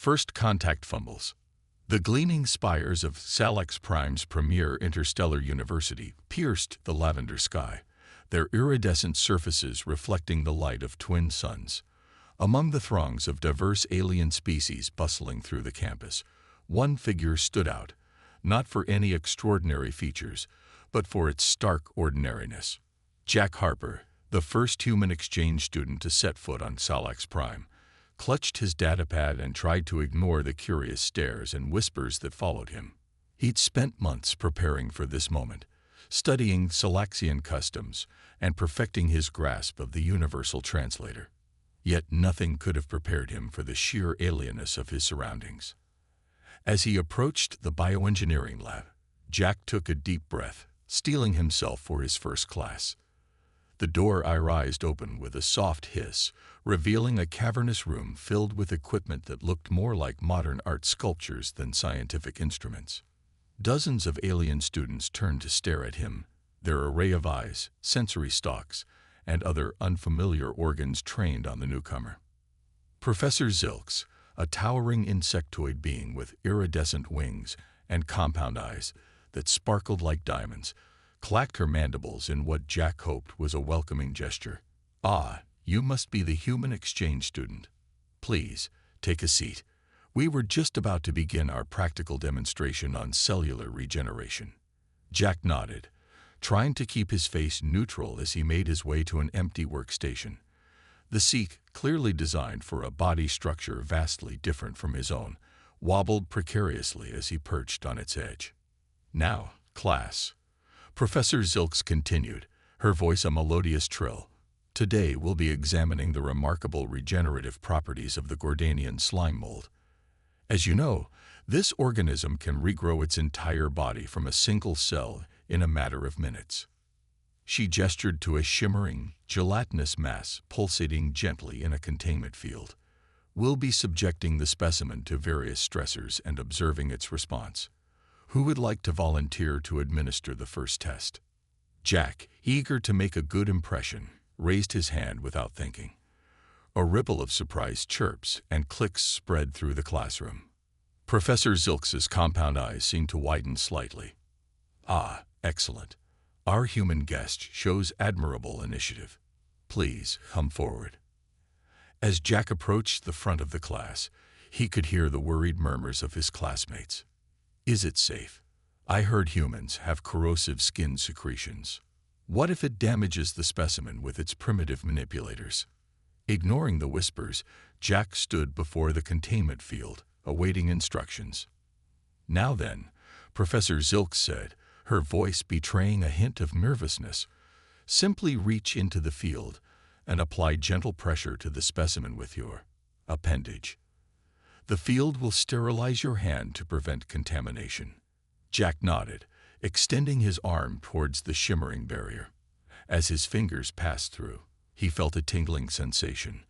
First contact fumbles. The gleaming spires of Salix Prime's premier interstellar university pierced the lavender sky, their iridescent surfaces reflecting the light of twin suns. Among the throngs of diverse alien species bustling through the campus, one figure stood out, not for any extraordinary features, but for its stark ordinariness. Jack Harper, the first human exchange student to set foot on Salix Prime, clutched his datapad and tried to ignore the curious stares and whispers that followed him. He'd spent months preparing for this moment, studying Salaxian customs and perfecting his grasp of the universal translator. Yet nothing could have prepared him for the sheer alienness of his surroundings. As he approached the bioengineering lab, Jack took a deep breath, steeling himself for his first class. The door rised open with a soft hiss, revealing a cavernous room filled with equipment that looked more like modern art sculptures than scientific instruments. Dozens of alien students turned to stare at him, their array of eyes, sensory stalks, and other unfamiliar organs trained on the newcomer. Professor Zilks, a towering insectoid being with iridescent wings and compound eyes that sparkled like diamonds, clacked her mandibles in what Jack hoped was a welcoming gesture. "Ah, you must be the human exchange student. Please, take a seat. We were just about to begin our practical demonstration on cellular regeneration." Jack nodded, trying to keep his face neutral as he made his way to an empty workstation. The seat, clearly designed for a body structure vastly different from his own, wobbled precariously as he perched on its edge. "Now, class," Professor Zilks continued, her voice a melodious trill. "Today we'll be examining the remarkable regenerative properties of the Gordanian slime mold. As you know, this organism can regrow its entire body from a single cell in a matter of minutes." She gestured to a shimmering, gelatinous mass pulsating gently in a containment field. "We'll be subjecting the specimen to various stressors and observing its response. Who would like to volunteer to administer the first test?" Jack, eager to make a good impression, raised his hand without thinking. A ripple of surprised chirps and clicks spread through the classroom. Professor Zilks's compound eyes seemed to widen slightly. "Ah, excellent. Our human guest shows admirable initiative. Please come forward." As Jack approached the front of the class, he could hear the worried murmurs of his classmates. "Is it safe? I heard humans have corrosive skin secretions. What if it damages the specimen with its primitive manipulators?" Ignoring the whispers, Jack stood before the containment field, awaiting instructions. "Now then," Professor Zilks said, her voice betraying a hint of nervousness, "simply reach into the field and apply gentle pressure to the specimen with your appendage. The field will sterilize your hand to prevent contamination." Jack nodded, extending his arm towards the shimmering barrier. As his fingers passed through, he felt a tingling sensation,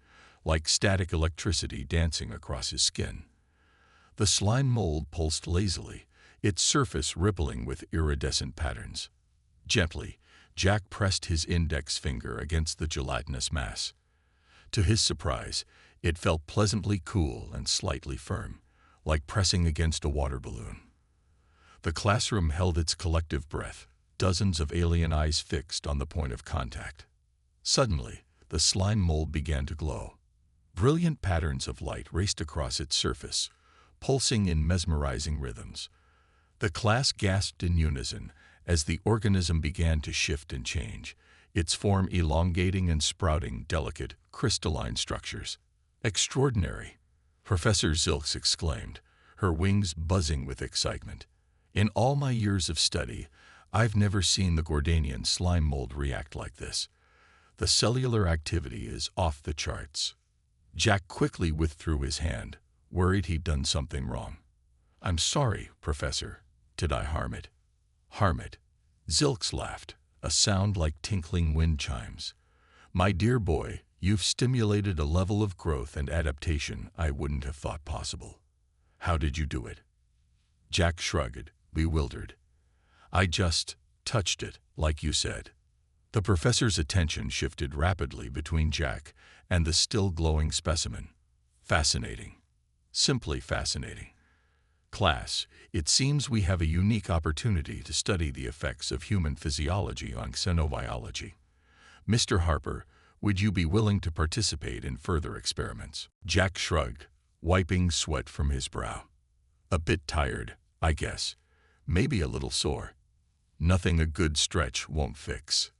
like static electricity dancing across his skin. The slime mold pulsed lazily, its surface rippling with iridescent patterns. Gently, Jack pressed his index finger against the gelatinous mass. To his surprise, it felt pleasantly cool and slightly firm, like pressing against a water balloon. The classroom held its collective breath, dozens of alien eyes fixed on the point of contact. Suddenly, the slime mold began to glow. Brilliant patterns of light raced across its surface, pulsing in mesmerizing rhythms. The class gasped in unison as the organism began to shift and change, its form elongating and sprouting delicate, crystalline structures. "Extraordinary," Professor Zilks exclaimed, her wings buzzing with excitement. "In all my years of study, I've never seen the Gordanian slime mold react like this. The cellular activity is off the charts." Jack quickly withdrew his hand, worried he'd done something wrong. "I'm sorry, Professor. Did I harm it?" "Harm it?" Zilks laughed, a sound like tinkling wind chimes. "My dear boy, you've stimulated a level of growth and adaptation I wouldn't have thought possible. How did you do it?" Jack shrugged, bewildered. "I just touched it, like you said." The professor's attention shifted rapidly between Jack and the still glowing specimen. "Fascinating. Simply fascinating. Class, it seems we have a unique opportunity to study the effects of human physiology on xenobiology. Mr. Harper, would you be willing to participate in further experiments? Jack shrugged, wiping sweat from his brow. A bit tired, I guess. Maybe a little sore. Nothing a good stretch won't fix.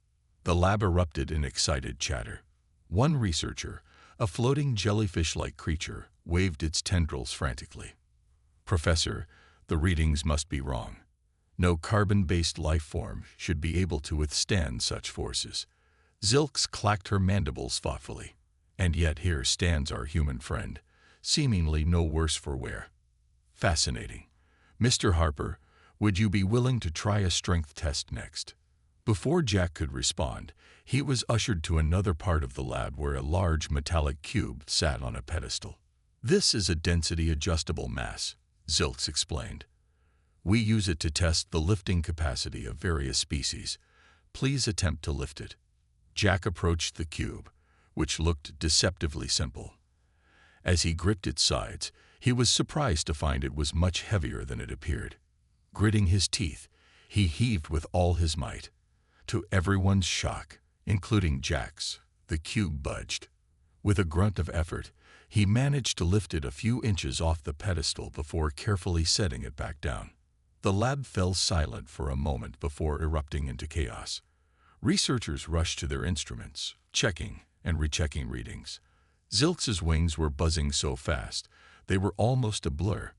The lab erupted in excited chatter. One researcher, a floating jellyfish-like creature, waved its tendrils frantically. Professor, the readings must be wrong. No carbon-based life form should be able to withstand such forces. Zilx clacked her mandibles thoughtfully. And yet here stands our human friend, seemingly no worse for wear. Fascinating. Mr. Harper, would you be willing to try a strength test next? Before Jack could respond, he was ushered to another part of the lab where a large metallic cube sat on a pedestal. This is a density-adjustable mass, Zilx explained. We use it to test the lifting capacity of various species. Please attempt to lift it. Jack approached the cube, which looked deceptively simple. As he gripped its sides, he was surprised to find it was much heavier than it appeared. Gritting his teeth, he heaved with all his might. To everyone's shock, including Jack's, the cube budged. With a grunt of effort, he managed to lift it a few inches off the pedestal before carefully setting it back down. The lab fell silent for a moment before erupting into chaos. Researchers rushed to their instruments, checking and rechecking readings. Zilx's wings were buzzing so fast, they were almost a blur.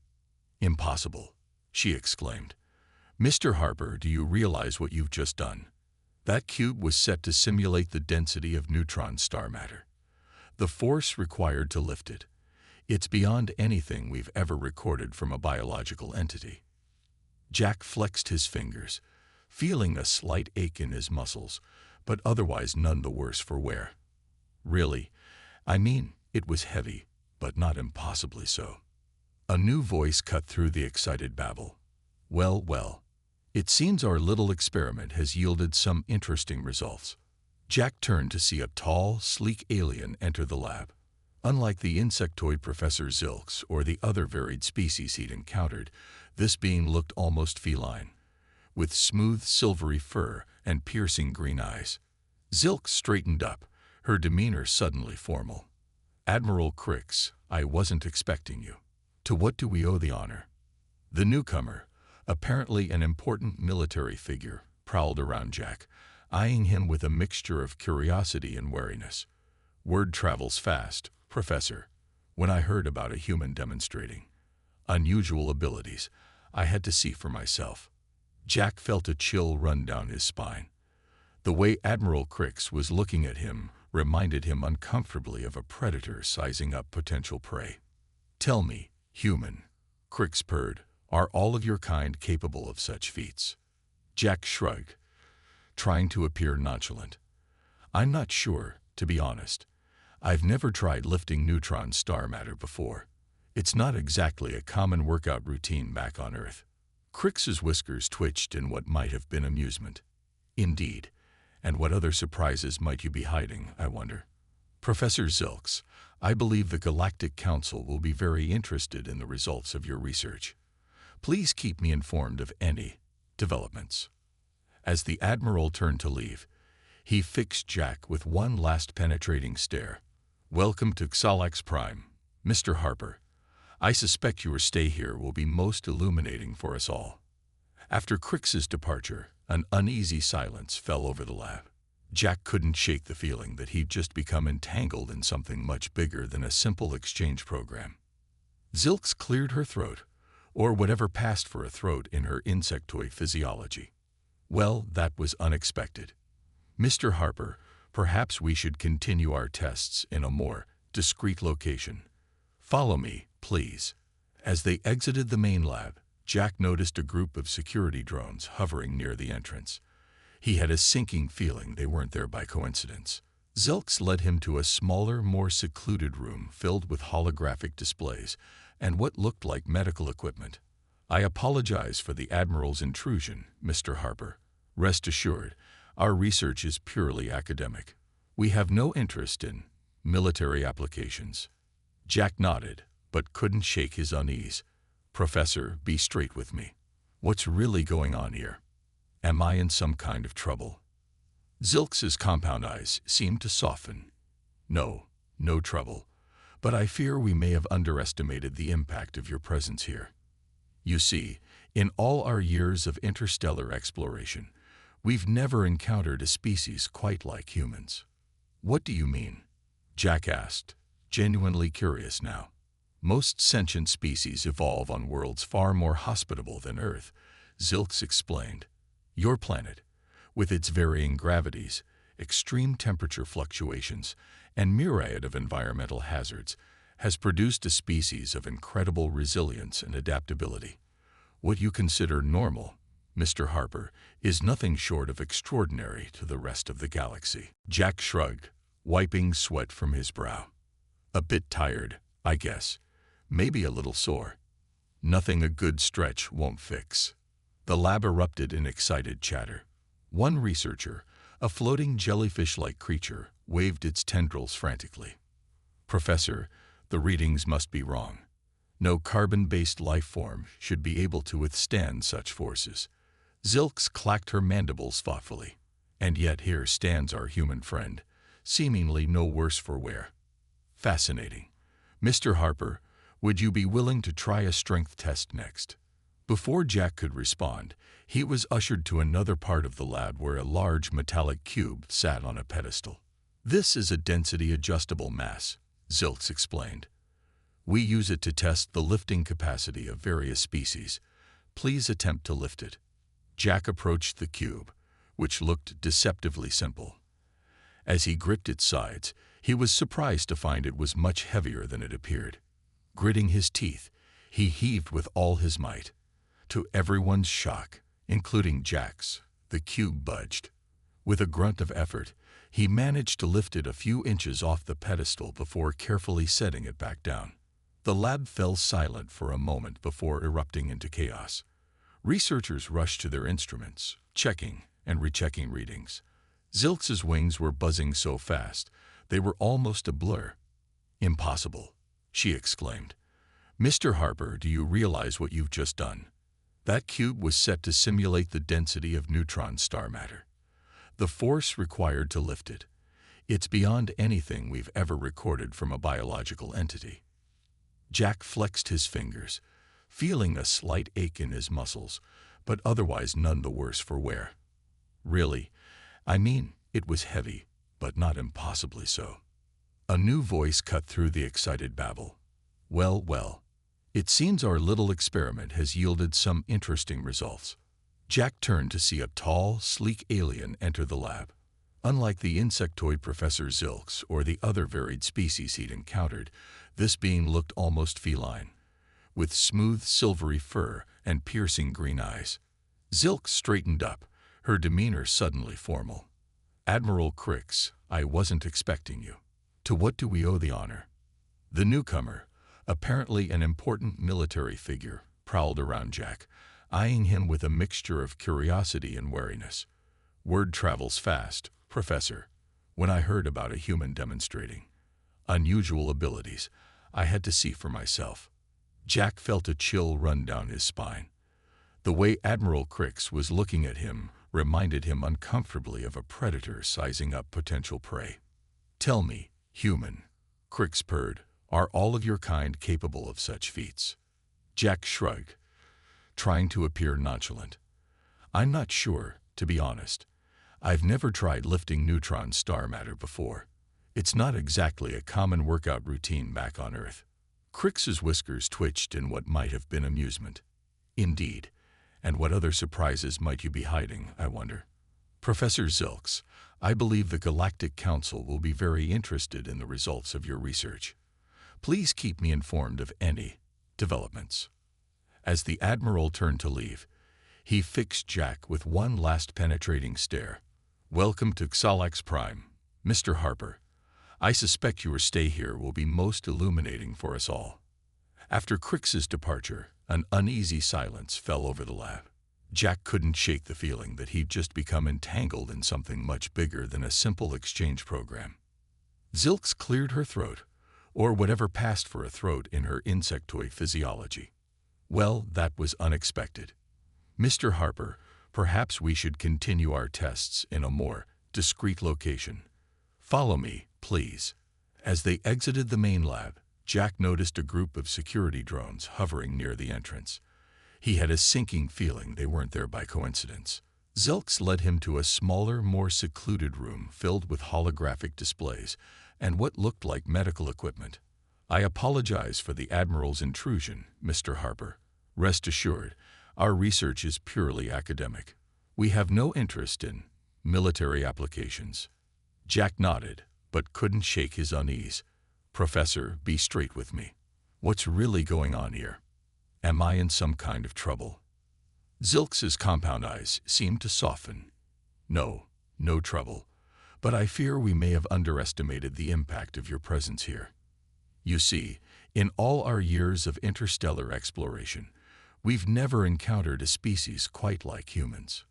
Impossible, she exclaimed. Mr. Harper, do you realize what you've just done? That cube was set to simulate the density of neutron star matter. The force required to lift it. It's beyond anything we've ever recorded from a biological entity. Jack flexed his fingers, feeling a slight ache in his muscles, but otherwise none the worse for wear. Really, I mean, it was heavy, but not impossibly so. A new voice cut through the excited babble. Well, well, it seems our little experiment has yielded some interesting results. Jack turned to see a tall, sleek alien enter the lab. Unlike the insectoid Professor Zilx or the other varied species he'd encountered, this being looked almost feline, with smooth silvery fur and piercing green eyes. Zilx straightened up, her demeanor suddenly formal. Admiral Crix, I wasn't expecting you. To what do we owe the honor? The newcomer, apparently an important military figure, prowled around Jack, eyeing him with a mixture of curiosity and wariness. Word travels fast, Professor. When I heard about a human demonstrating unusual abilities, I had to see for myself. Jack felt a chill run down his spine. The way Admiral Crix was looking at him reminded him uncomfortably of a predator sizing up potential prey. Tell me, human, Crix purred, are all of your kind capable of such feats? Jack shrugged, trying to appear nonchalant. I'm not sure, to be honest. I've never tried lifting neutron star matter before. It's not exactly a common workout routine back on Earth. Crix's whiskers twitched in what might have been amusement. Indeed. And what other surprises might you be hiding, I wonder? Professor Zilx, I believe the Galactic Council will be very interested in the results of your research. Please keep me informed of any developments. As the Admiral turned to leave, he fixed Jack with one last penetrating stare. Welcome to Xalax Prime, Mr. Harper. I suspect your stay here will be most illuminating for us all. After Crix's departure, an uneasy silence fell over the lab. Jack couldn't shake the feeling that he'd just become entangled in something much bigger than a simple exchange program. Zilx cleared her throat, or whatever passed for a throat in her insectoid physiology. Well, that was unexpected. Mr. Harper, perhaps we should continue our tests in a more discreet location. Follow me, please. As they exited the main lab, Jack noticed a group of security drones hovering near the entrance. He had a sinking feeling they weren't there by coincidence. Zilx led him to a smaller, more secluded room filled with holographic displays and what looked like medical equipment. I apologize for the Admiral's intrusion, Mr. Harper. Rest assured, our research is purely academic. We have no interest in military applications. Jack nodded, but couldn't shake his unease. "Professor, be straight with me. What's really going on here? Am I in some kind of trouble?" Zilx's compound eyes seemed to soften. "No, no trouble. But I fear we may have underestimated the impact of your presence here. You see, in all our years of interstellar exploration, we've never encountered a species quite like humans." "What do you mean?" Jack asked, genuinely curious now. "Most sentient species evolve on worlds far more hospitable than Earth," Zilx explained. "Your planet, with its varying gravities, extreme temperature fluctuations, and myriad of environmental hazards, has produced a species of incredible resilience and adaptability. What you consider normal, Mr. Harper, is nothing short of extraordinary to the rest of the galaxy." Jack shrugged, wiping sweat from his brow. "A bit tired, I guess. Maybe a little sore. Nothing a good stretch won't fix." The lab erupted in excited chatter. One researcher, a floating jellyfish-like creature, waved its tendrils frantically. "Professor, the readings must be wrong. No carbon-based life form should be able to withstand such forces." Zilx clacked her mandibles thoughtfully. "And yet here stands our human friend, seemingly no worse for wear. Fascinating. Mr. Harper, would you be willing to try a strength test next?" Before Jack could respond, he was ushered to another part of the lab where a large metallic cube sat on a pedestal. "This is a density-adjustable mass," Zilx explained. "We use it to test the lifting capacity of various species. Please attempt to lift it." Jack approached the cube, which looked deceptively simple. As he gripped its sides, he was surprised to find it was much heavier than it appeared. Gritting his teeth, he heaved with all his might. To everyone's shock, including Jack's, the cube budged. With a grunt of effort, he managed to lift it a few inches off the pedestal before carefully setting it back down. The lab fell silent for a moment before erupting into chaos. Researchers rushed to their instruments, checking and rechecking readings. Zilx's wings were buzzing so fast, they were almost a blur. "Impossible," she exclaimed. "Mr. Harper, do you realize what you've just done? That cube was set to simulate the density of neutron star matter. The force required to lift it, it's beyond anything we've ever recorded from a biological entity." Jack flexed his fingers, feeling a slight ache in his muscles, but otherwise none the worse for wear. "Really? I mean, it was heavy, but not impossibly so." A new voice cut through the excited babble. "Well, well. It seems our little experiment has yielded some interesting results." Jack turned to see a tall, sleek alien enter the lab. Unlike the insectoid Professor Zilx or the other varied species he'd encountered, this being looked almost feline, with smooth silvery fur and piercing green eyes. Zilx straightened up, her demeanor suddenly formal. "Admiral Crix, I wasn't expecting you. To what do we owe the honor?" The newcomer, apparently an important military figure, prowled around Jack, eyeing him with a mixture of curiosity and wariness. "Word travels fast, Professor. When I heard about a human demonstrating unusual abilities, I had to see for myself." Jack felt a chill run down his spine. The way Admiral Crix was looking at him reminded him uncomfortably of a predator sizing up potential prey. "Tell me, human," Crix purred, "are all of your kind capable of such feats?" Jack shrugged, trying to appear nonchalant. "I'm not sure, to be honest. I've never tried lifting neutron star matter before. It's not exactly a common workout routine back on Earth." Crix's whiskers twitched in what might have been amusement. "Indeed. And what other surprises might you be hiding, I wonder?" "Professor Zilx, I believe the Galactic Council will be very interested in the results of your research. Please keep me informed of any developments." As the Admiral turned to leave, he fixed Jack with one last penetrating stare. "Welcome to Xalax Prime, Mr. Harper. I suspect your stay here will be most illuminating for us all." After Crix's departure, an uneasy silence fell over the lab. Jack couldn't shake the feeling that he'd just become entangled in something much bigger than a simple exchange program. Zilx cleared her throat, or whatever passed for a throat in her insectoid physiology. Well, that was unexpected. Mr. Harper, perhaps we should continue our tests in a more discreet location. Follow me, please. As they exited the main lab, Jack noticed a group of security drones hovering near the entrance. He had a sinking feeling they weren't there by coincidence. Zilks led him to a smaller, more secluded room filled with holographic displays and what looked like medical equipment. I apologize for the Admiral's intrusion, Mr. Harper. Rest assured, our research is purely academic. We have no interest in military applications. Jack nodded, but couldn't shake his unease. Professor, be straight with me. What's really going on here? Am I in some kind of trouble? Zilks's compound eyes seemed to soften. No trouble. But I fear we may have underestimated the impact of your presence here. You see, in all our years of interstellar exploration, we've never encountered a species quite like humans.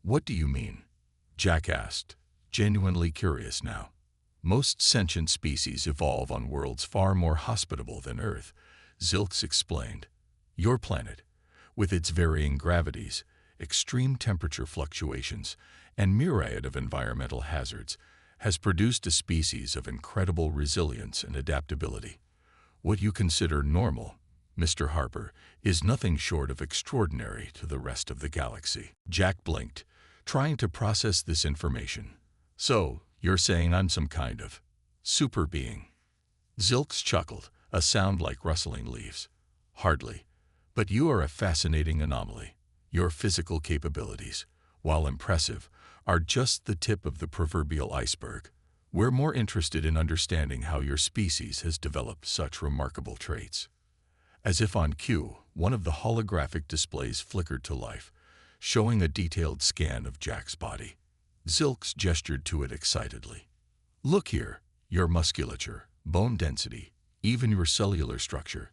What do you mean? Jack asked, genuinely curious now. Most sentient species evolve on worlds far more hospitable than Earth, Zilks explained. Your planet, with its varying gravities, extreme temperature fluctuations, and myriad of environmental hazards, has produced a species of incredible resilience and adaptability. What you consider normal, Mr. Harper, is nothing short of extraordinary to the rest of the galaxy. Jack blinked, trying to process this information. So, you're saying I'm some kind of super being? Zilks chuckled, a sound like rustling leaves. Hardly. But you are a fascinating anomaly. Your physical capabilities, while impressive, are just the tip of the proverbial iceberg. We're more interested in understanding how your species has developed such remarkable traits. As if on cue, one of the holographic displays flickered to life, showing a detailed scan of Jack's body. Zilks gestured to it excitedly. Look here, your musculature, bone density, even your cellular structure.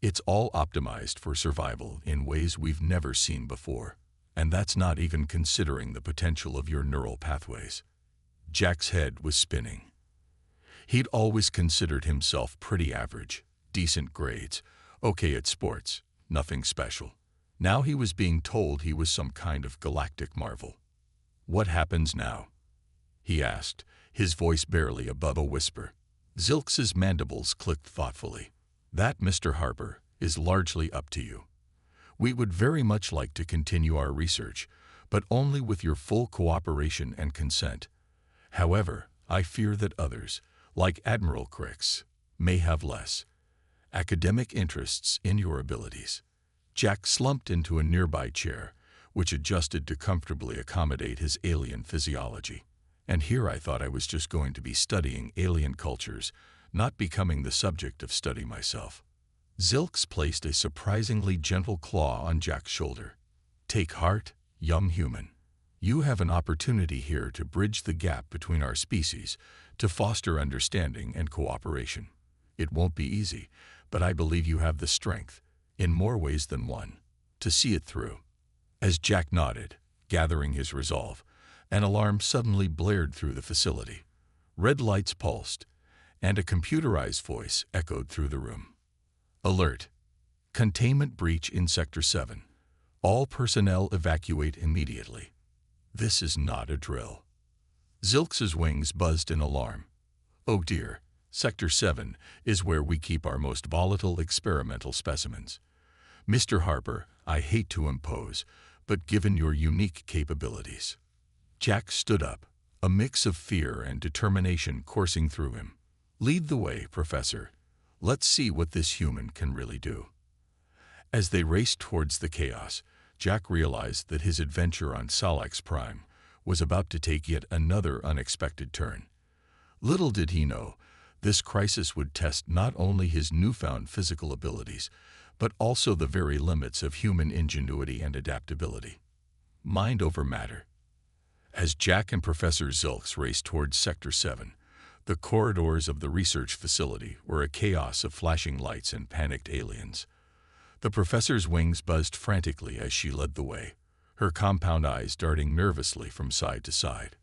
It's all optimized for survival in ways we've never seen before, and that's not even considering the potential of your neural pathways. Jack's head was spinning. He'd always considered himself pretty average, decent grades, okay at sports, nothing special. Now he was being told he was some kind of galactic marvel. What happens now? He asked, his voice barely above a whisper. Zilks's mandibles clicked thoughtfully. That, Mr. Harper, is largely up to you. We would very much like to continue our research, but only with your full cooperation and consent. However, I fear that others, like Admiral Crix, may have less academic interests in your abilities. Jack slumped into a nearby chair, which adjusted to comfortably accommodate his alien physiology. And here I thought I was just going to be studying alien cultures, not becoming the subject of study myself. Zilks placed a surprisingly gentle claw on Jack's shoulder. Take heart, young human. You have an opportunity here to bridge the gap between our species, to foster understanding and cooperation. It won't be easy, but I believe you have the strength, in more ways than one, to see it through. As Jack nodded, gathering his resolve, an alarm suddenly blared through the facility. Red lights pulsed, and a computerized voice echoed through the room. Alert! Containment breach in Sector 7. All personnel evacuate immediately. This is not a drill. Zilks's wings buzzed in alarm. Oh dear, Sector 7 is where we keep our most volatile experimental specimens. Mr. Harper, I hate to impose, but given your unique capabilities. Jack stood up, a mix of fear and determination coursing through him. Lead the way, Professor. Let's see what this human can really do. As they raced towards the chaos, Jack realized that his adventure on Salax Prime was about to take yet another unexpected turn. Little did he know, this crisis would test not only his newfound physical abilities, but also the very limits of human ingenuity and adaptability. Mind over matter. As Jack and Professor Zilks raced towards Sector 7, the corridors of the research facility were a chaos of flashing lights and panicked aliens. The professor's wings buzzed frantically as she led the way, her compound eyes darting nervously from side to side.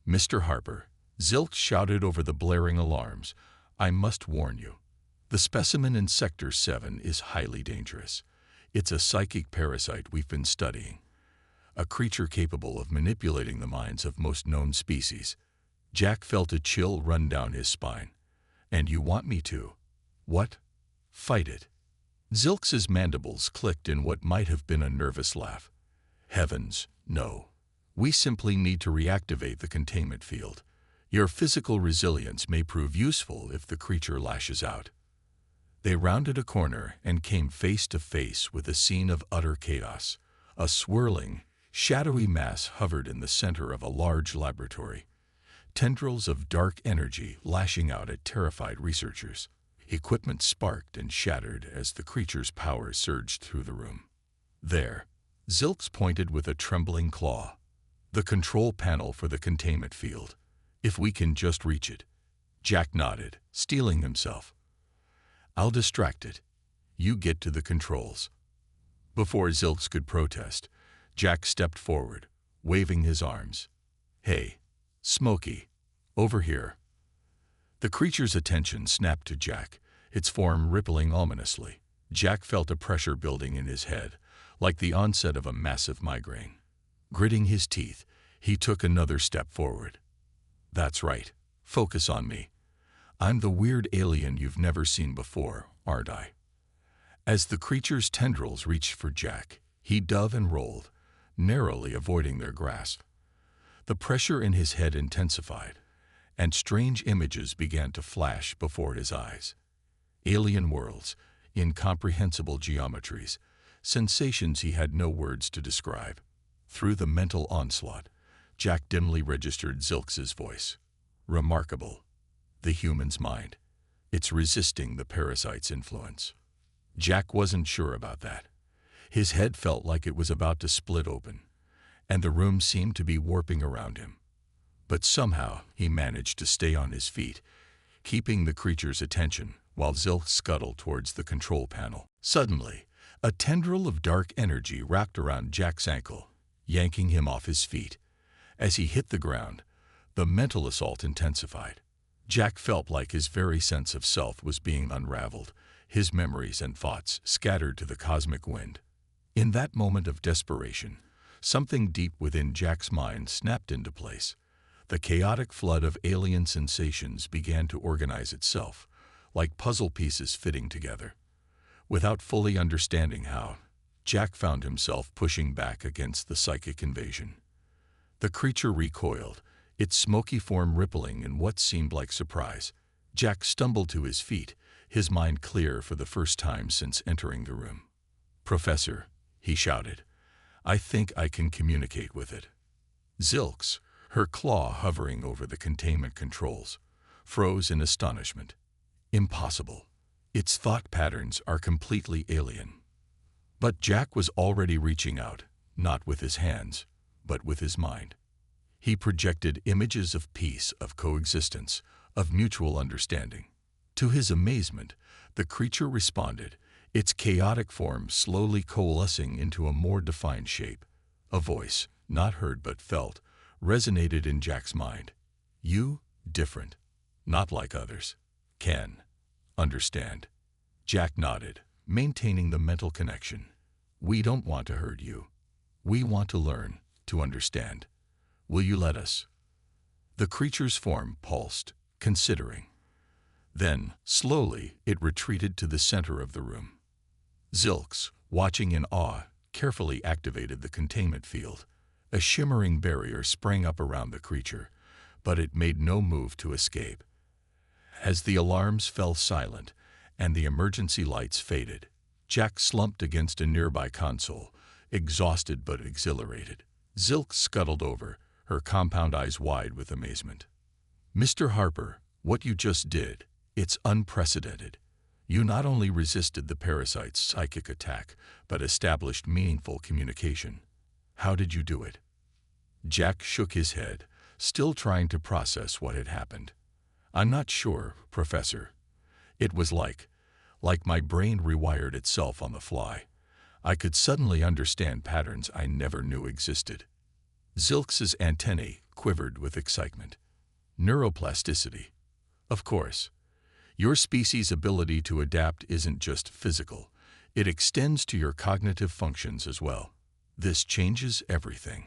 Mr. Harper, Zilks shouted over the blaring alarms, I must warn you. The specimen in Sector 7 is highly dangerous. It's a psychic parasite we've been studying, a creature capable of manipulating the minds of most known species. Jack felt a chill run down his spine. And you want me to? What? Fight it? Zilx's mandibles clicked in what might have been a nervous laugh. Heavens, no. We simply need to reactivate the containment field. Your physical resilience may prove useful if the creature lashes out. They rounded a corner and came face to face with a scene of utter chaos. A swirling, shadowy mass hovered in the center of a large laboratory, tendrils of dark energy lashing out at terrified researchers. Equipment sparked and shattered as the creature's power surged through the room. There, Zilx pointed with a trembling claw. The control panel for the containment field. If we can just reach it. Jack nodded, steeling himself. I'll distract it. You get to the controls. Before Zilx could protest, Jack stepped forward, waving his arms. Hey, Smokey, over here. The creature's attention snapped to Jack, its form rippling ominously. Jack felt a pressure building in his head, like the onset of a massive migraine. Gritting his teeth, he took another step forward. That's right. Focus on me. I'm the weird alien you've never seen before, aren't I? As the creature's tendrils reached for Jack, he dove and rolled, narrowly avoiding their grasp. The pressure in his head intensified, and strange images began to flash before his eyes. Alien worlds, incomprehensible geometries, sensations he had no words to describe. Through the mental onslaught, Jack dimly registered Zilx's voice. Remarkable. The human's mind. It's resisting the parasite's influence. Jack wasn't sure about that. His head felt like it was about to split open, and the room seemed to be warping around him. But somehow he managed to stay on his feet, keeping the creature's attention while Zilx scuttled towards the control panel. Suddenly, a tendril of dark energy wrapped around Jack's ankle, yanking him off his feet. As he hit the ground, the mental assault intensified. Jack felt like his very sense of self was being unraveled, his memories and thoughts scattered to the cosmic wind. In that moment of desperation, something deep within Jack's mind snapped into place. The chaotic flood of alien sensations began to organize itself, like puzzle pieces fitting together. Without fully understanding how, Jack found himself pushing back against the psychic invasion. The creature recoiled, its smoky form rippling in what seemed like surprise. Jack stumbled to his feet, his mind clear for the first time since entering the room. "Professor," he shouted, "I think I can communicate with it." Zilx, her claw hovering over the containment controls, froze in astonishment. Impossible. Its thought patterns are completely alien. But Jack was already reaching out, not with his hands, but with his mind. He projected images of peace, of coexistence, of mutual understanding. To his amazement, the creature responded, its chaotic form slowly coalescing into a more defined shape. A voice, not heard but felt, resonated in Jack's mind. "You, different, not like others, can understand." Jack nodded, maintaining the mental connection. "We don't want to hurt you. We want to learn, to understand. Will you let us?" The creature's form pulsed, considering. Then, slowly, it retreated to the center of the room. Zilx, watching in awe, carefully activated the containment field. A shimmering barrier sprang up around the creature, but it made no move to escape. As the alarms fell silent and the emergency lights faded, Jack slumped against a nearby console, exhausted but exhilarated. Zilx scuttled over, her compound eyes wide with amazement. "Mr. Harper, what you just did, it's unprecedented. You not only resisted the parasite's psychic attack, but established meaningful communication. How did you do it?" Jack shook his head, still trying to process what had happened. "I'm not sure, Professor. It was like my brain rewired itself on the fly. I could suddenly understand patterns I never knew existed." Zilx's antennae quivered with excitement. "Neuroplasticity. Of course. Your species' ability to adapt isn't just physical. It extends to your cognitive functions as well. This changes everything.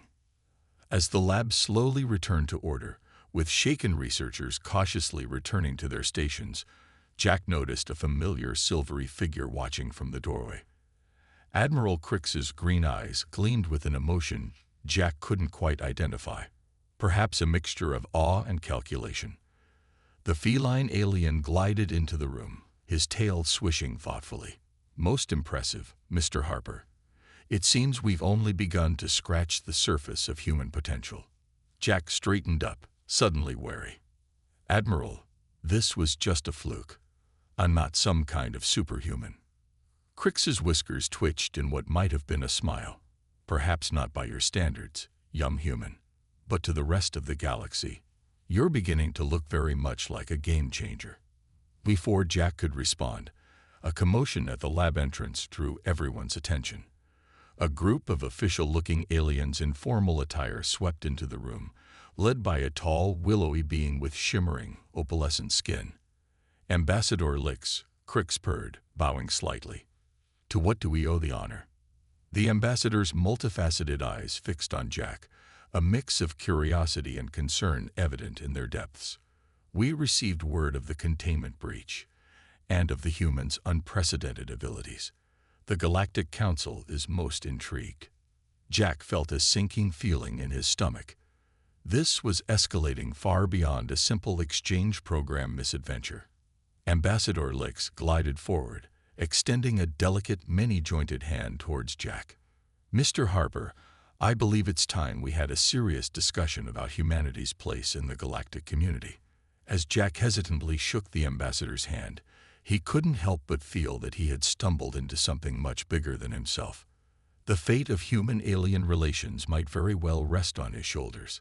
As the lab slowly returned to order, with shaken researchers cautiously returning to their stations, Jack noticed a familiar silvery figure watching from the doorway. Admiral Crix's green eyes gleamed with an emotion Jack couldn't quite identify, perhaps a mixture of awe and calculation. The feline alien glided into the room, his tail swishing thoughtfully. "Most impressive, Mr. Harper. It seems we've only begun to scratch the surface of human potential." Jack straightened up, suddenly wary. "Admiral, this was just a fluke. I'm not some kind of superhuman." Crix's whiskers twitched in what might have been a smile. "Perhaps not by your standards, young human, but to the rest of the galaxy, you're beginning to look very much like a game changer." Before Jack could respond, a commotion at the lab entrance drew everyone's attention. A group of official-looking aliens in formal attire swept into the room, led by a tall, willowy being with shimmering, opalescent skin. "Ambassador Lix," Crix purred, bowing slightly. "To what do we owe the honor?" The ambassador's multifaceted eyes fixed on Jack, a mix of curiosity and concern evident in their depths. "We received word of the containment breach, and of the humans' unprecedented abilities. The Galactic Council is most intrigued." Jack felt a sinking feeling in his stomach. This was escalating far beyond a simple exchange program misadventure. Ambassador Lix glided forward, extending a delicate, many-jointed hand towards Jack. "Mr. Harper, I believe it's time we had a serious discussion about humanity's place in the galactic community." As Jack hesitantly shook the ambassador's hand, he couldn't help but feel that he had stumbled into something much bigger than himself. The fate of human-alien relations might very well rest on his shoulders.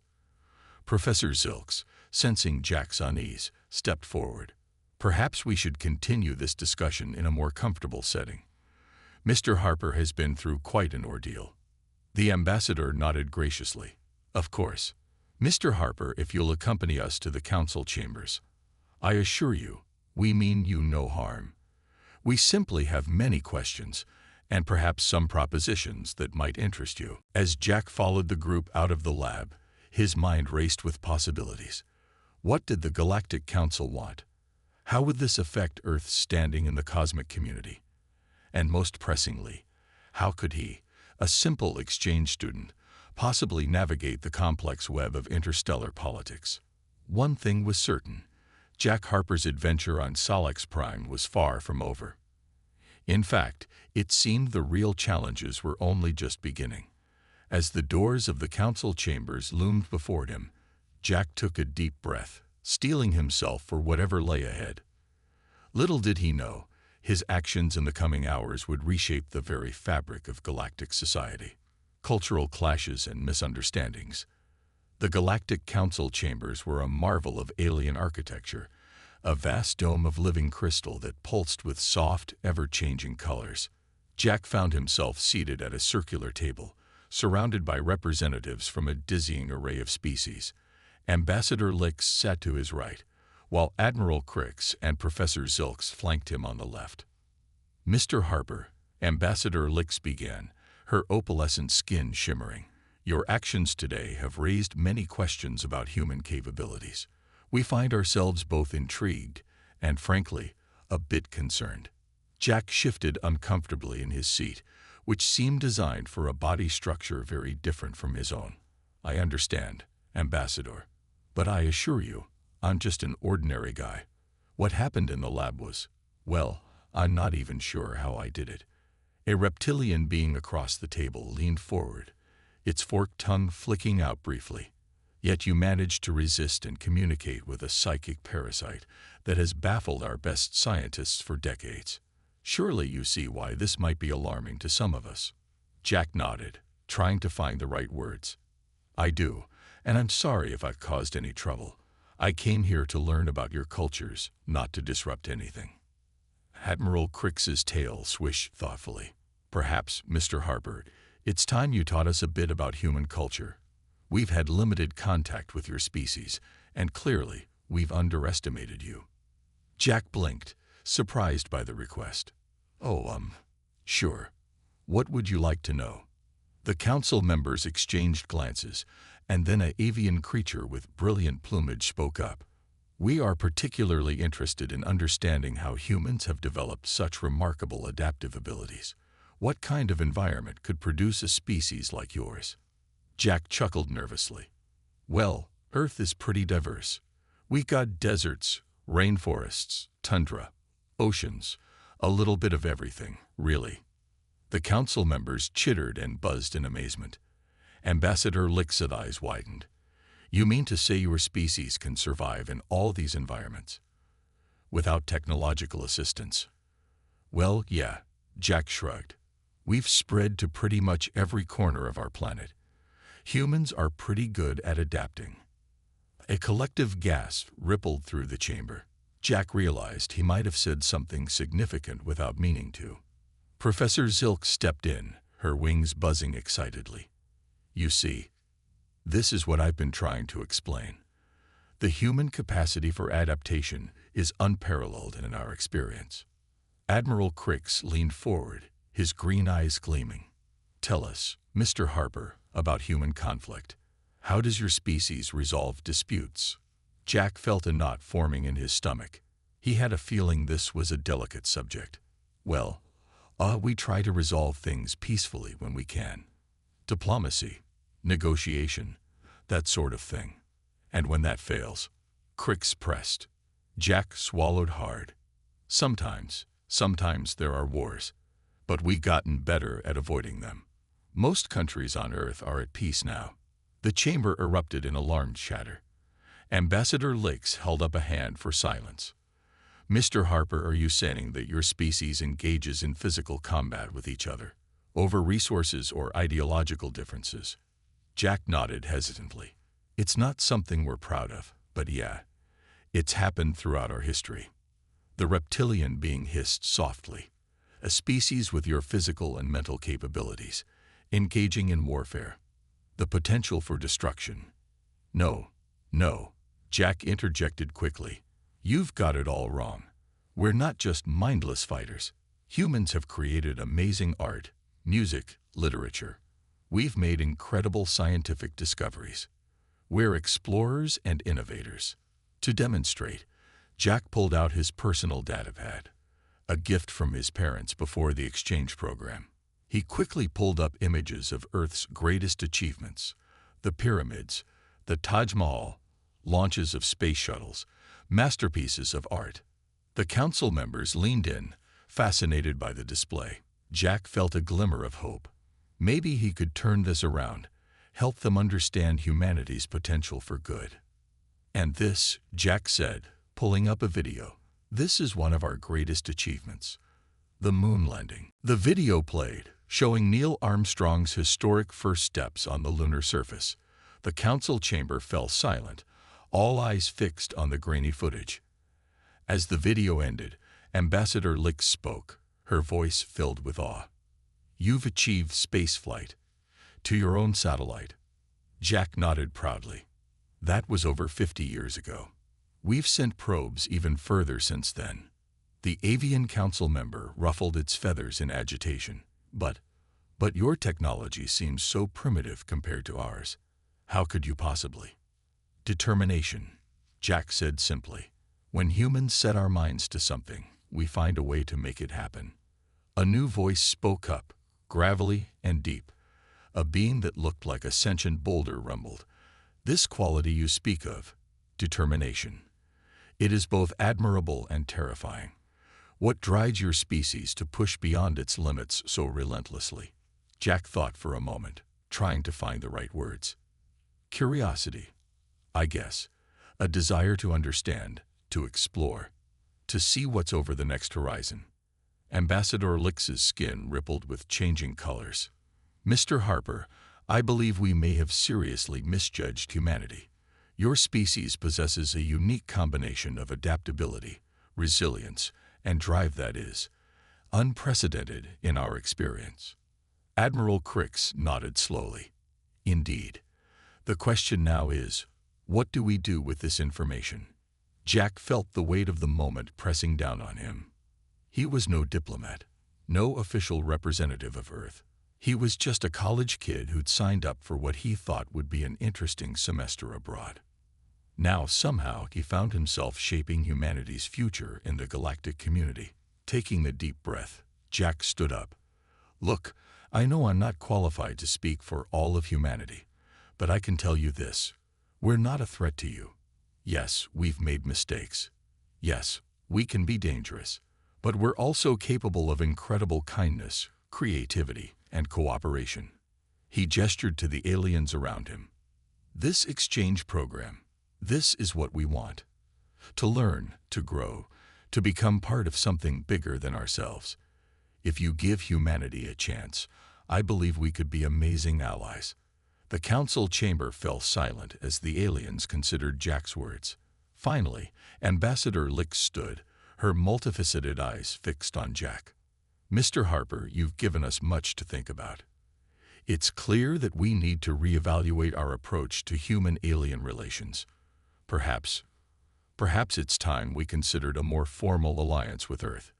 Professor Zilks, sensing Jack's unease, stepped forward. "Perhaps we should continue this discussion in a more comfortable setting. Mr. Harper has been through quite an ordeal." The ambassador nodded graciously. "Of course. Mr. Harper, if you'll accompany us to the council chambers. I assure you, we mean you no harm. We simply have many questions, and perhaps some propositions that might interest you." As Jack followed the group out of the lab, his mind raced with possibilities. What did the Galactic Council want? How would this affect Earth's standing in the cosmic community? And most pressingly, how could he, a simple exchange student, possibly navigate the complex web of interstellar politics? One thing was certain: Jack Harper's adventure on Salix Prime was far from over. In fact, it seemed the real challenges were only just beginning. As the doors of the council chambers loomed before him, Jack took a deep breath, steeling himself for whatever lay ahead. Little did he know, his actions in the coming hours would reshape the very fabric of galactic society. Cultural clashes and misunderstandings. The Galactic Council chambers were a marvel of alien architecture, a vast dome of living crystal that pulsed with soft, ever-changing colors. Jack found himself seated at a circular table, surrounded by representatives from a dizzying array of species. Ambassador Lix sat to his right, while Admiral Crix and Professor Zilks flanked him on the left. "Mr. Harper," Ambassador Lix began, her opalescent skin shimmering, "your actions today have raised many questions about human capabilities. We find ourselves both intrigued and, frankly, a bit concerned." Jack shifted uncomfortably in his seat, which seemed designed for a body structure very different from his own. "I understand, Ambassador, but I assure you, I'm just an ordinary guy. What happened in the lab was, well, I'm not even sure how I did it." A reptilian being across the table leaned forward, its forked tongue flicking out briefly. "Yet you managed to resist and communicate with a psychic parasite that has baffled our best scientists for decades. Surely you see why this might be alarming to some of us." Jack nodded, trying to find the right words. "I do, and I'm sorry if I've caused any trouble. I came here to learn about your cultures, not to disrupt anything." Admiral Crix's tail swished thoughtfully. "Perhaps, Mr. Harper, it's time you taught us a bit about human culture. We've had limited contact with your species, and clearly, we've underestimated you." Jack blinked, surprised by the request. Oh, sure. What would you like to know? The council members exchanged glances, and then an avian creature with brilliant plumage spoke up. We are particularly interested in understanding how humans have developed such remarkable adaptive abilities. What kind of environment could produce a species like yours? Jack chuckled nervously. Well, Earth is pretty diverse. We got deserts, rainforests, tundra, oceans, a little bit of everything, really. The council members chittered and buzzed in amazement. Ambassador Lick's eyes widened. You mean to say your species can survive in all these environments? Without technological assistance? Well, yeah, Jack shrugged. We've spread to pretty much every corner of our planet. Humans are pretty good at adapting. A collective gasp rippled through the chamber. Jack realized he might have said something significant without meaning to. Professor Zilk stepped in, her wings buzzing excitedly. You see, this is what I've been trying to explain. The human capacity for adaptation is unparalleled in our experience. Admiral Crix leaned forward, his green eyes gleaming. Tell us, Mr. Harper, about human conflict. How does your species resolve disputes? Jack felt a knot forming in his stomach. He had a feeling this was a delicate subject. Well, we try to resolve things peacefully when we can. Diplomacy, negotiation, that sort of thing. And when that fails, Crix pressed. Jack swallowed hard. Sometimes there are wars, but we've gotten better at avoiding them. Most countries on Earth are at peace now. The chamber erupted in alarmed chatter. Ambassador Licks held up a hand for silence. Mr. Harper, are you saying that your species engages in physical combat with each other, over resources or ideological differences? Jack nodded hesitantly. It's not something we're proud of, but yeah, it's happened throughout our history. The reptilian being hissed softly. A species with your physical and mental capabilities, engaging in warfare. The potential for destruction. No, Jack interjected quickly. You've got it all wrong. We're not just mindless fighters. Humans have created amazing art, music, literature. We've made incredible scientific discoveries. We're explorers and innovators. To demonstrate, Jack pulled out his personal datapad, a gift from his parents before the exchange program. He quickly pulled up images of Earth's greatest achievements, the pyramids, the Taj Mahal, launches of space shuttles, masterpieces of art. The council members leaned in, fascinated by the display. Jack felt a glimmer of hope. Maybe he could turn this around, help them understand humanity's potential for good. And this, Jack said, pulling up a video, this is one of our greatest achievements. The moon landing. The video played, showing Neil Armstrong's historic first steps on the lunar surface. The council chamber fell silent, all eyes fixed on the grainy footage. As the video ended, Ambassador Lick spoke, her voice filled with awe. You've achieved spaceflight. To your own satellite. Jack nodded proudly. That was over 50 years ago. We've sent probes even further since then. The avian council member ruffled its feathers in agitation. But your technology seems so primitive compared to ours. How could you possibly? Determination, Jack said simply. When humans set our minds to something, we find a way to make it happen. A new voice spoke up, gravelly and deep. A being that looked like a sentient boulder rumbled. This quality you speak of, determination. It is both admirable and terrifying. What drives your species to push beyond its limits so relentlessly? Jack thought for a moment, trying to find the right words. Curiosity, I guess. A desire to understand, to explore, to see what's over the next horizon. Ambassador Licks's skin rippled with changing colors. Mr. Harper, I believe we may have seriously misjudged humanity. Your species possesses a unique combination of adaptability, resilience, and drive that is unprecedented in our experience. Admiral Crix nodded slowly. Indeed. The question now is, what do we do with this information? Jack felt the weight of the moment pressing down on him. He was no diplomat, no official representative of Earth. He was just a college kid who'd signed up for what he thought would be an interesting semester abroad. Now, somehow, he found himself shaping humanity's future in the galactic community. Taking a deep breath, Jack stood up. Look, I know I'm not qualified to speak for all of humanity, but I can tell you this. We're not a threat to you. Yes, we've made mistakes. Yes, we can be dangerous. But we're also capable of incredible kindness, creativity, and cooperation. He gestured to the aliens around him. This exchange program, this is what we want. To learn, to grow, to become part of something bigger than ourselves. If you give humanity a chance, I believe we could be amazing allies. The council chamber fell silent as the aliens considered Jack's words. Finally, Ambassador Lick stood, her multifaceted eyes fixed on Jack. Mr. Harper, you've given us much to think about. It's clear that we need to reevaluate our approach to human-alien relations. Perhaps it's time we considered a more formal alliance with Earth.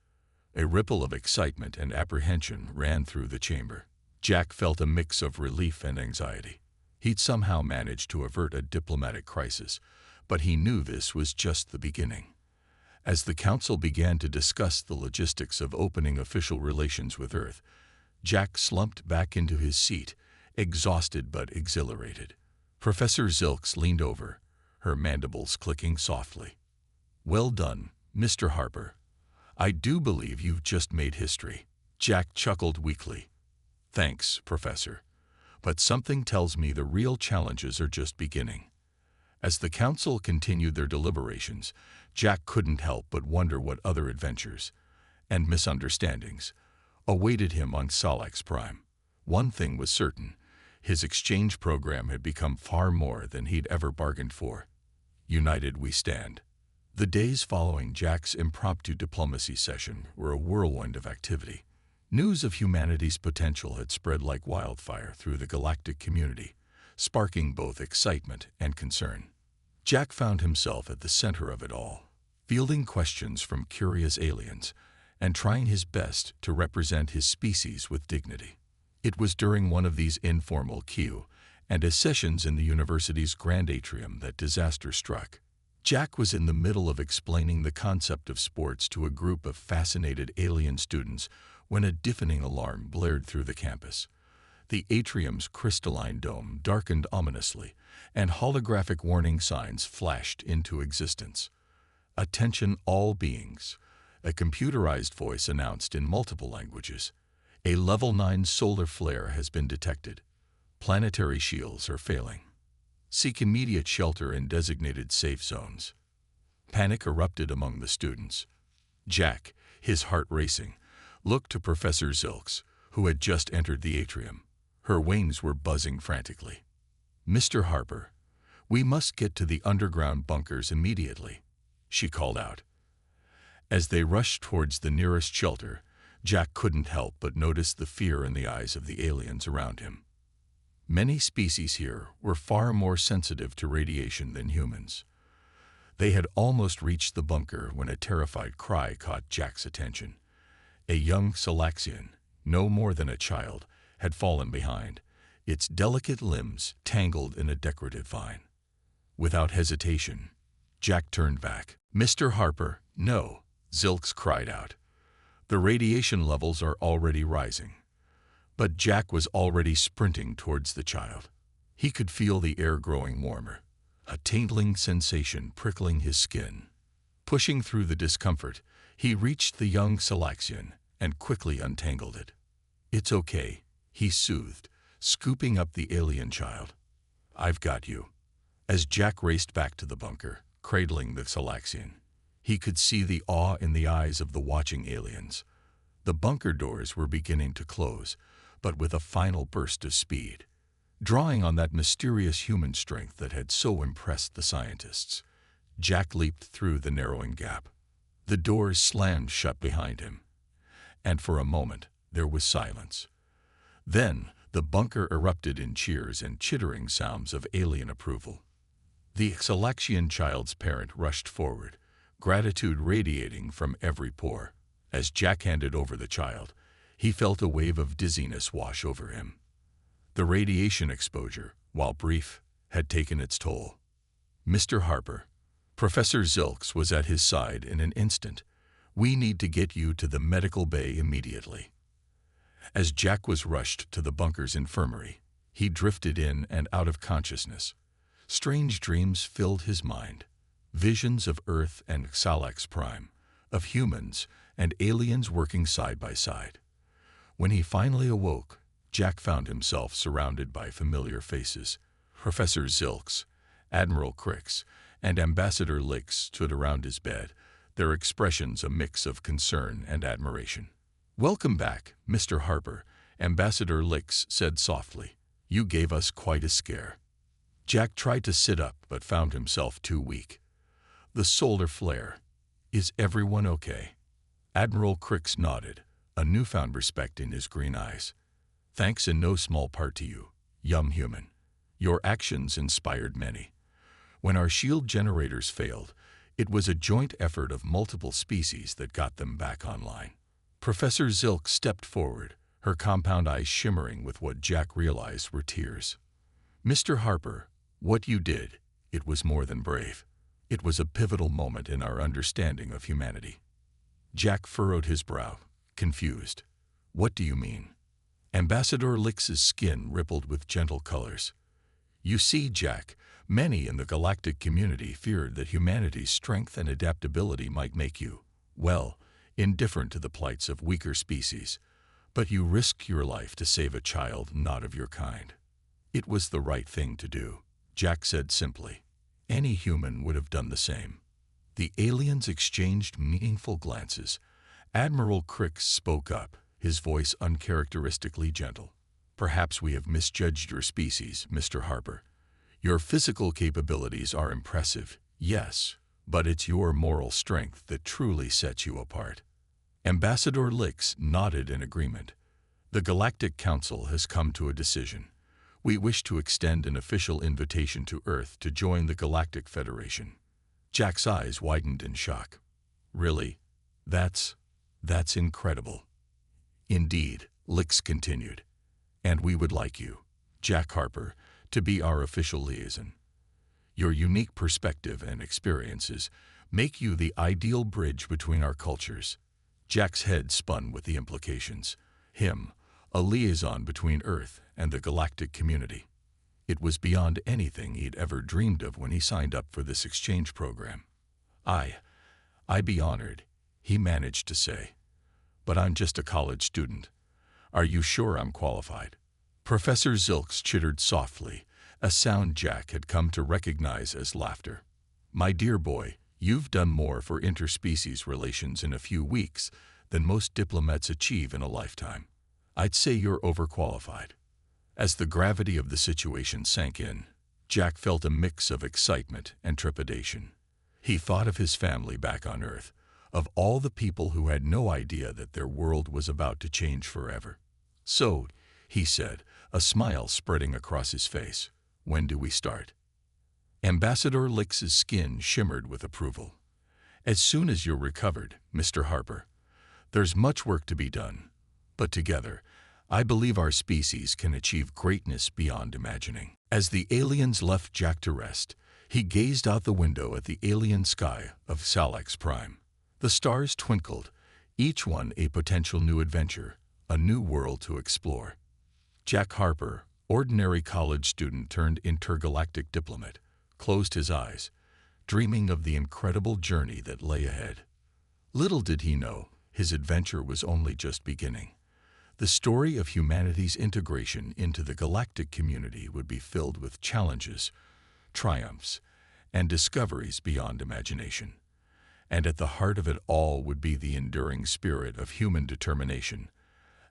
A ripple of excitement and apprehension ran through the chamber. Jack felt a mix of relief and anxiety. He'd somehow managed to avert a diplomatic crisis, but he knew this was just the beginning. As the council began to discuss the logistics of opening official relations with Earth, Jack slumped back into his seat, exhausted but exhilarated. Professor Zilks leaned over, her mandibles clicking softly. Well done, Mr. Harper. I do believe you've just made history. Jack chuckled weakly. Thanks, Professor. But something tells me the real challenges are just beginning. As the council continued their deliberations, Jack couldn't help but wonder what other adventures and misunderstandings awaited him on Salax Prime. One thing was certain, his exchange program had become far more than he'd ever bargained for. United we stand. The days following Jack's impromptu diplomacy session were a whirlwind of activity. News of humanity's potential had spread like wildfire through the galactic community, sparking both excitement and concern. Jack found himself at the center of it all, fielding questions from curious aliens and trying his best to represent his species with dignity. It was during one of these informal Q&A sessions in the university's grand atrium that disaster struck. Jack was in the middle of explaining the concept of sports to a group of fascinated alien students when a deafening alarm blared through the campus. The atrium's crystalline dome darkened ominously, and holographic warning signs flashed into existence. Attention all beings, a computerized voice announced in multiple languages. A level 9 solar flare has been detected. Planetary shields are failing. Seek immediate shelter in designated safe zones. Panic erupted among the students. Jack, his heart racing, looked to Professor Zilks, who had just entered the atrium. Her wings were buzzing frantically. Mr. Harper, we must get to the underground bunkers immediately, she called out. As they rushed towards the nearest shelter, Jack couldn't help but notice the fear in the eyes of the aliens around him. Many species here were far more sensitive to radiation than humans. They had almost reached the bunker when a terrified cry caught Jack's attention. A young Salaxian, no more than a child, had fallen behind, its delicate limbs tangled in a decorative vine. Without hesitation, Jack turned back. Mr. Harper, no, Zilks cried out. The radiation levels are already rising. But Jack was already sprinting towards the child. He could feel the air growing warmer, a tingling sensation prickling his skin. Pushing through the discomfort, he reached the young Salaxian and quickly untangled it. It's okay, he soothed, scooping up the alien child. I've got you. As Jack raced back to the bunker, cradling the Salaxian, he could see the awe in the eyes of the watching aliens. The bunker doors were beginning to close, but with a final burst of speed. Drawing on that mysterious human strength that had so impressed the scientists, Jack leaped through the narrowing gap. The doors slammed shut behind him, and for a moment there was silence. Then the bunker erupted in cheers and chittering sounds of alien approval. The Xalaxian child's parent rushed forward, gratitude radiating from every pore. As Jack handed over the child, he felt a wave of dizziness wash over him. The radiation exposure, while brief, had taken its toll. Mr. Harper, Professor Zilks was at his side in an instant. We need to get you to the medical bay immediately. As Jack was rushed to the bunker's infirmary, he drifted in and out of consciousness. Strange dreams filled his mind. Visions of Earth and Xalax Prime, of humans and aliens working side by side. When he finally awoke, Jack found himself surrounded by familiar faces. Professor Zilks, Admiral Crix, and Ambassador Lix stood around his bed, their expressions a mix of concern and admiration. "Welcome back, Mr. Harper," Ambassador Lix said softly. "You gave us quite a scare." Jack tried to sit up but found himself too weak. "The solar flare. Is everyone okay?" Admiral Crix nodded, a newfound respect in his green eyes. "Thanks in no small part to you, young human. Your actions inspired many. When our shield generators failed, it was a joint effort of multiple species that got them back online." Professor Zilk stepped forward, her compound eyes shimmering with what Jack realized were tears. "Mr. Harper, what you did, it was more than brave. It was a pivotal moment in our understanding of humanity." Jack furrowed his brow, confused. "What do you mean?" Ambassador Lix's skin rippled with gentle colors. "You see, Jack, many in the galactic community feared that humanity's strength and adaptability might make you, well, indifferent to the plights of weaker species. But you risked your life to save a child not of your kind. It was the right thing to do," Jack said simply. Any human would have done the same. The aliens exchanged meaningful glances. Admiral Crix spoke up, his voice uncharacteristically gentle. "Perhaps we have misjudged your species, Mr. Harper. Your physical capabilities are impressive, yes, but it's your moral strength that truly sets you apart." Ambassador Lix nodded in agreement. "The Galactic Council has come to a decision. We wish to extend an official invitation to Earth to join the Galactic Federation." Jack's eyes widened in shock. "Really? That's incredible." "Indeed," Lix continued. "And we would like you, Jack Harper, to be our official liaison. Your unique perspective and experiences make you the ideal bridge between our cultures." Jack's head spun with the implications. Him, a liaison between Earth and the galactic community. It was beyond anything he'd ever dreamed of when he signed up for this exchange program. I'd be honored," he managed to say. "But I'm just a college student. Are you sure I'm qualified?" Professor Zilks chittered softly, a sound Jack had come to recognize as laughter. "My dear boy, you've done more for interspecies relations in a few weeks than most diplomats achieve in a lifetime. I'd say you're overqualified." As the gravity of the situation sank in, Jack felt a mix of excitement and trepidation. He thought of his family back on Earth, of all the people who had no idea that their world was about to change forever. "So," he said, a smile spreading across his face, "when do we start?" Ambassador Lix's skin shimmered with approval. "As soon as you're recovered, Mr. Harper. There's much work to be done, but together, I believe our species can achieve greatness beyond imagining." As the aliens left Jack to rest, he gazed out the window at the alien sky of Xalax Prime. The stars twinkled, each one a potential new adventure, a new world to explore. Jack Harper, ordinary college student turned intergalactic diplomat, closed his eyes, dreaming of the incredible journey that lay ahead. Little did he know, his adventure was only just beginning. The story of humanity's integration into the galactic community would be filled with challenges, triumphs, and discoveries beyond imagination. And at the heart of it all would be the enduring spirit of human determination,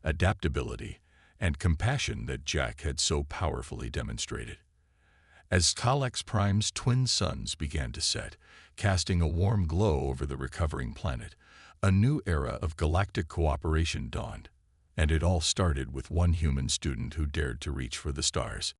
adaptability, and compassion that Jack had so powerfully demonstrated. As Xalax Prime's twin suns began to set, casting a warm glow over the recovering planet, a new era of galactic cooperation dawned. And it all started with one human student who dared to reach for the stars.